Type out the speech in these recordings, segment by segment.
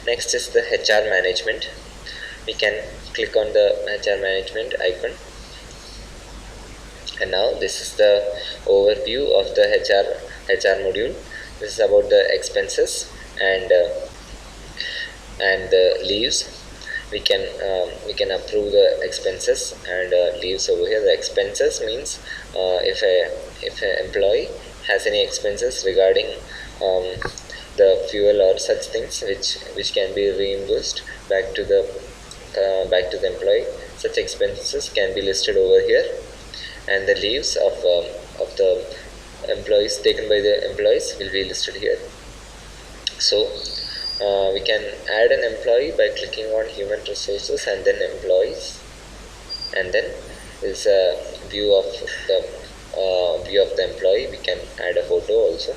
Next is the HR management. We can click on the HR management icon, and now this is the overview of the HR module. This is about the expenses and the leaves. We can approve the expenses and leaves over here. The expenses means if a employee has any expenses regarding the fuel or such things which can be reimbursed back to the employee, such expenses can be listed over here. And the leaves of the employees taken by the employees will be listed here. So we can add an employee by clicking on human resources and then employees, and then is a view of the employee. We can add a photo also,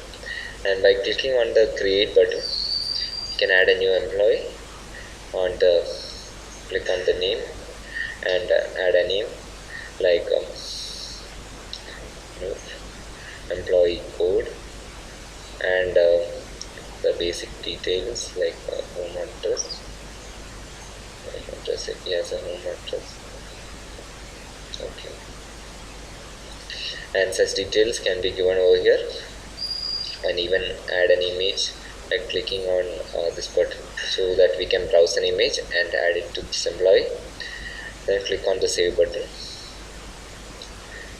and by clicking on the create button we can add a new employee. Click on the name and add a name like employee code, and the basic details like home address. If he has a home address, okay, and such details can be given over here. And even add an image by clicking on this button, so that we can browse an image and add it to this employee. Then click on the save button,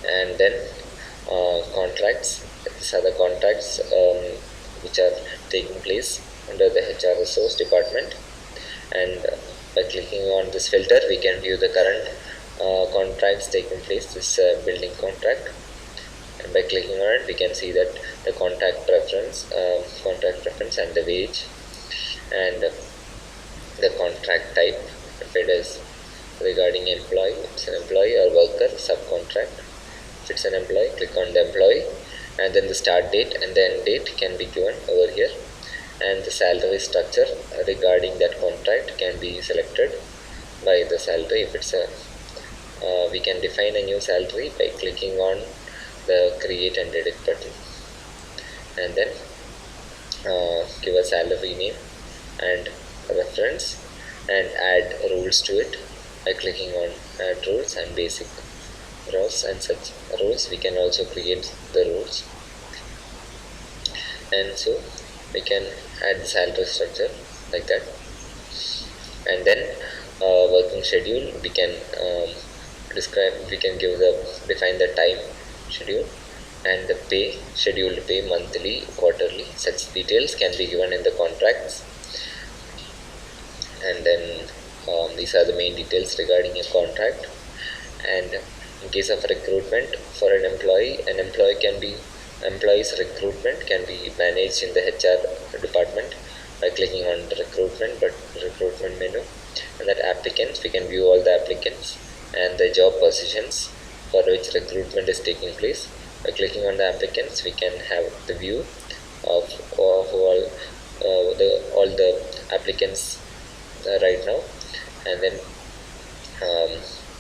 and then contracts. These are the contracts which are taking place under the HR resource department, and by clicking on this filter we can view the current contracts taking place. This building contract, and by clicking on it we can see that the contract preference and the wage and the contract type. If it is regarding employee, it's an employee or worker, subcontract. If it's an employee, click on the employee, and then the start date and the end date can be given over here, and the salary structure regarding that contract can be selected by the salary. If it's a we can define a new salary by clicking on the create and edit button, and then give a salary name and reference, and add rules to it by clicking on add rules and basic rows and such rules. We can also create the rules, and so we can add the salary structure like that. And then working schedule, we can define the time schedule, and the pay, scheduled pay, monthly, quarterly. Such details can be given in the contracts. And then these are the main details regarding a contract. And in case of recruitment for an employee's recruitment can be managed in the HR department by clicking on the recruitment menu, and that applicants, we can view all the applicants and the job positions for which recruitment is taking place. By clicking on the applicants we can have the view of all the applicants right now, and then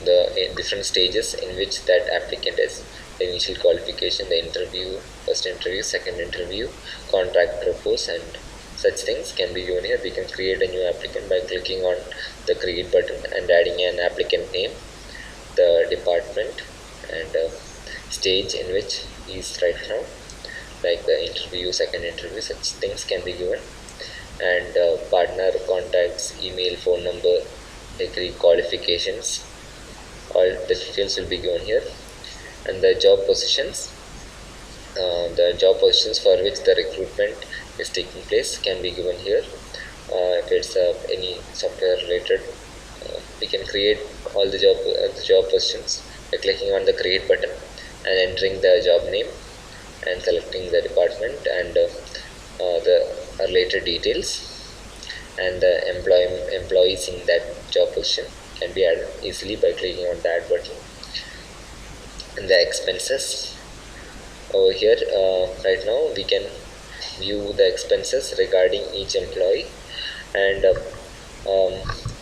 the different stages in which that applicant is: the initial qualification, the interview, first interview, second interview, contract proposed, and such things can be given here. We can create a new applicant by clicking on the create button and adding an applicant name, the department, and stage in which he is right now, like the interview, second interview. Such things can be given, and partner, contacts, email, phone number, degree, qualifications, all the details will be given here. And the job positions for which the recruitment is taking place can be given here. If it's any software related, we can create all the job positions by clicking on the create button and entering the job name and selecting the department and the related details, and the employees in that job position can be added easily by clicking on the add button. And the expenses over here, right now we can view the expenses regarding each employee, and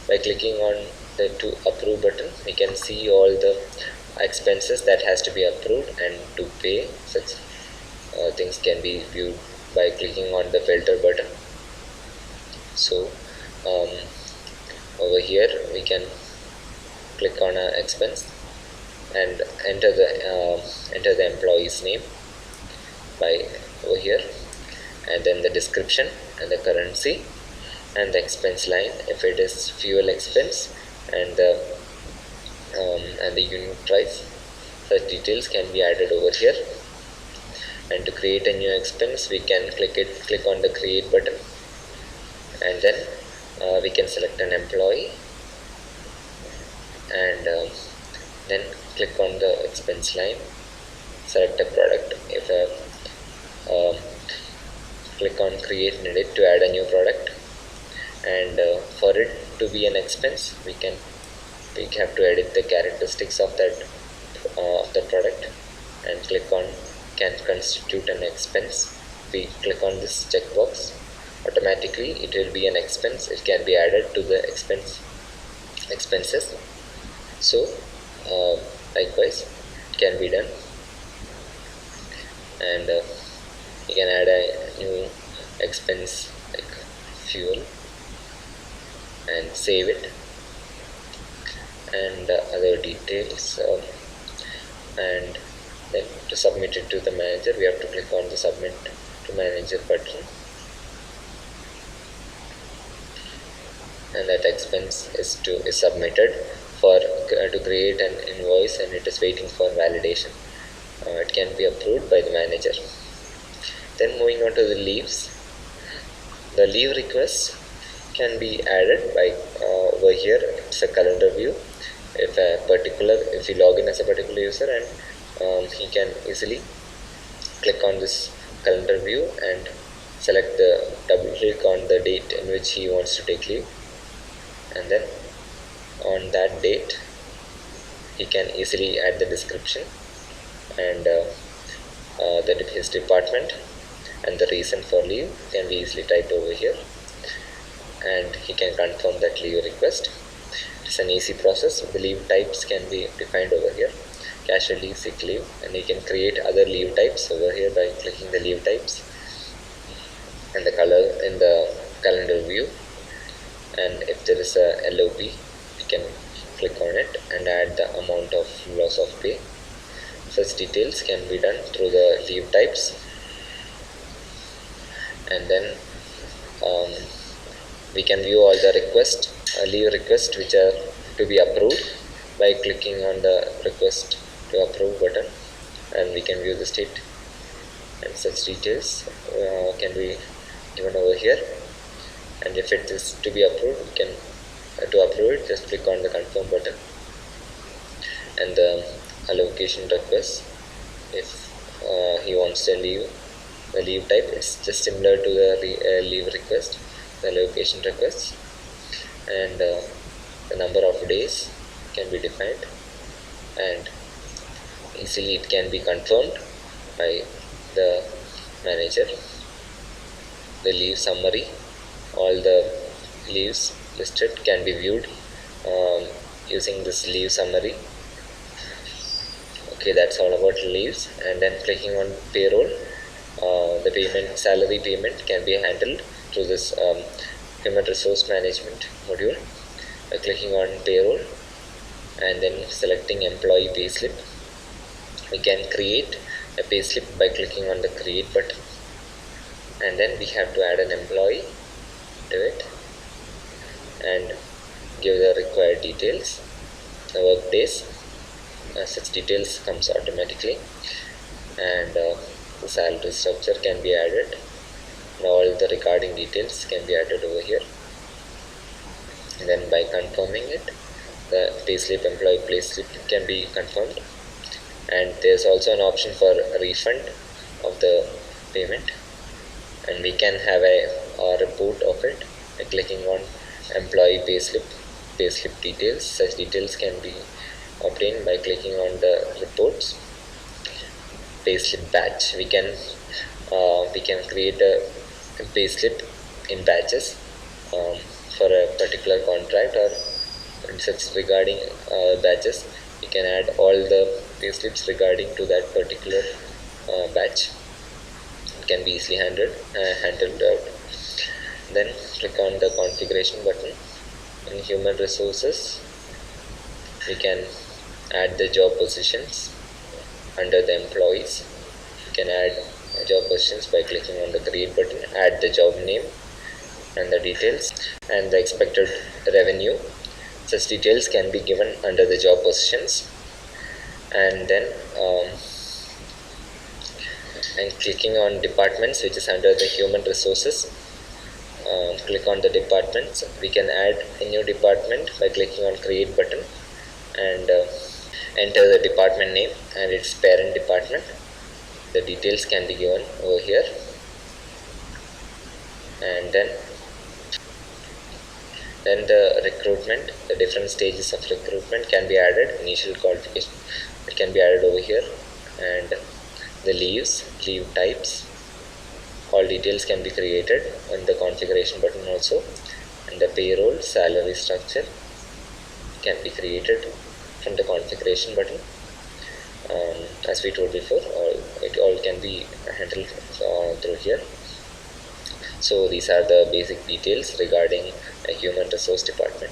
by clicking on the to approve button we can see all the expenses that has to be approved and to pay. Such things can be viewed by clicking on the filter button. So um, over here we can click on a expense and enter the employee's name by over here, and then the description and the currency and the expense line if it is fuel expense, and the unit price. Such details can be added over here. And to create a new expense, we can click on the create button, and then we can select an employee, and then click on the expense line, select a product. If click on create and edit to add a new product, and for it to be an expense, we have to edit the characteristics of the product, and click on can constitute an expense. We click on this checkbox, automatically it will be an expense. It can be added to the expenses. So likewise it can be done, and you can add a new expense like fuel and save it, and other details, and then to submit it to the manager, we have to click on the submit to manager button, and that expense is submitted for to create an invoice, and it is waiting for validation. It can be approved by the manager. Then moving on to the leaves. The leave request can be added by over here. It's a calendar view. If you log in as a particular user, and he can easily click on this calendar view and double click on the date in which he wants to take leave, and then on that date he can easily add the description and his department, and the reason for leave can be easily typed over here, and he can confirm that leave request. It's an easy process. The leave types can be defined over here: casual leave, sick leave, and you can create other leave types over here by clicking the leave types and the color in the calendar view. And if there is a LOP, you can click on it and add the amount of loss of pay. Such details can be done through the leave types, and then we can view all the leave requests which are to be approved by clicking on the request to approve button, and we can view the state, and such details can be given over here. And if it is to be approved, we can to approve it, just click on the confirm button. And the allocation request, if he wants to leave, the leave type, it's just similar to the leave request, the allocation request, and the number of days can be defined, and easily it can be confirmed by the manager. The leave summary, all the leaves listed can be viewed using this leave summary. Okay, that's all about leaves. And then clicking on payroll, the salary payment can be handled through this human resource management module by clicking on payroll and then selecting employee payslip. We can create a payslip by clicking on the create button, and then we have to add an employee to it and give the required details, the work days. Such details comes automatically, and the salary structure can be added, and all the recording details can be added over here. And then by confirming it, the employee payslip can be confirmed, and there's also an option for a refund of the payment, and we can have a report of it by clicking on employee payslip details. Such details can be obtained by clicking on the reports. Payslip batch, we can create a payslip in batches for a particular contract, or such regarding batches. We can add all the payslips regarding to that particular batch. It can be easily handled out. Then click on the configuration button. In human resources, we can add the job positions. Under the employees, you can add job positions by clicking on the create button, add the job name and the details and the expected revenue. Such details can be given under the job positions. And then and clicking on departments, which is under the human resources, click on the departments. We can add a new department by clicking on create button and enter the department name and its parent department. The details can be given over here. And then the recruitment, the different stages of recruitment can be added. Initial qualification, it can be added over here. And the leave types, all details can be created on the configuration button also. And the payroll salary structure can be created from the configuration button. As we told before, it all can be handled through here. So these are the basic details regarding a human resource department.